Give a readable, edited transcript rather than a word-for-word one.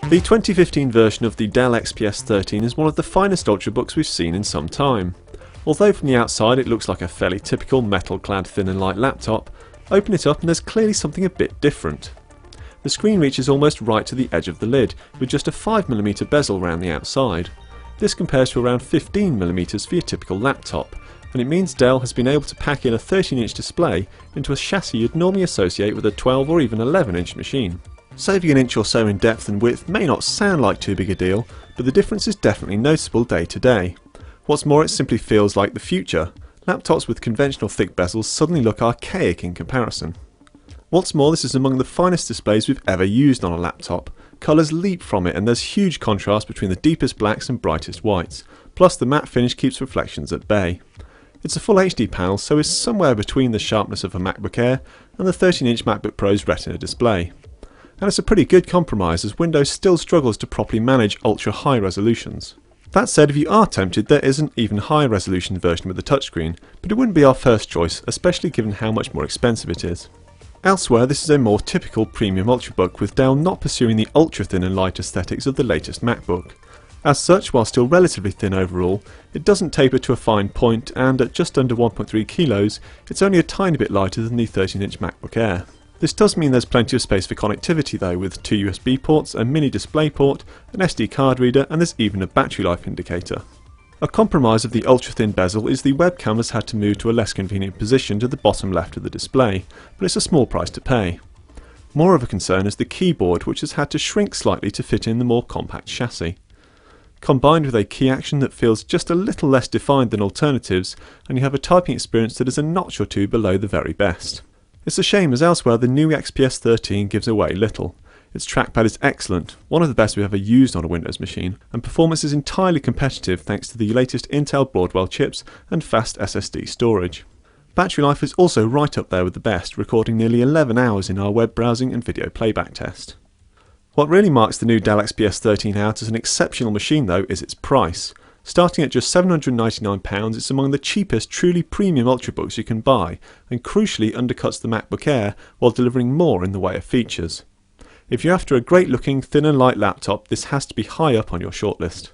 The 2015 version of the Dell XPS 13 is one of the finest Ultrabooks we've seen in some time. Although from the outside it looks like a fairly typical metal-clad thin and light laptop, open it up and there's clearly something a bit different. The screen reaches almost right to the edge of the lid, with just a 5mm bezel around the outside. This compares to around 15mm for your typical laptop, and it means Dell has been able to pack in a 13-inch display into a chassis you'd normally associate with a 12 or even 11-inch machine. Saving an inch or so in depth and width may not sound like too big a deal, but the difference is definitely noticeable day to day. What's more, it simply feels like the future. Laptops with conventional thick bezels suddenly look archaic in comparison. What's more, this is among the finest displays we've ever used on a laptop. Colours leap from it and there's huge contrast between the deepest blacks and brightest whites, plus the matte finish keeps reflections at bay. It's a full HD panel, so is somewhere between the sharpness of a MacBook Air and the 13-inch MacBook Pro's Retina display. And it's a pretty good compromise as Windows still struggles to properly manage ultra high resolutions. That said, if you are tempted, there is an even higher resolution version with a touchscreen, but it wouldn't be our first choice, especially given how much more expensive it is. Elsewhere, this is a more typical premium Ultrabook, with Dell not pursuing the ultra thin and light aesthetics of the latest MacBook. As such, while still relatively thin overall, it doesn't taper to a fine point, and at just under 1.3 kilos, it's only a tiny bit lighter than the 13-inch MacBook Air. This does mean there's plenty of space for connectivity though, with 2 USB ports, a mini display port, an SD card reader, and there's even a battery life indicator. A compromise of the ultra-thin bezel is the webcam has had to move to a less convenient position to the bottom left of the display, but it's a small price to pay. More of a concern is the keyboard, which has had to shrink slightly to fit in the more compact chassis. Combined with a key action that feels just a little less defined than alternatives, and you have a typing experience that is a notch or two below the very best. It's a shame, as elsewhere the new XPS 13 gives away little. Its trackpad is excellent, one of the best we've ever used on a Windows machine, and performance is entirely competitive thanks to the latest Intel Broadwell chips and fast SSD storage. Battery life is also right up there with the best, recording nearly 11 hours in our web browsing and video playback test. What really marks the new Dell XPS 13 out as an exceptional machine though is its price. Starting at just £799, it's among the cheapest truly premium Ultrabooks you can buy, and crucially undercuts the MacBook Air while delivering more in the way of features. If you're after a great looking thin and light laptop, this has to be high up on your shortlist.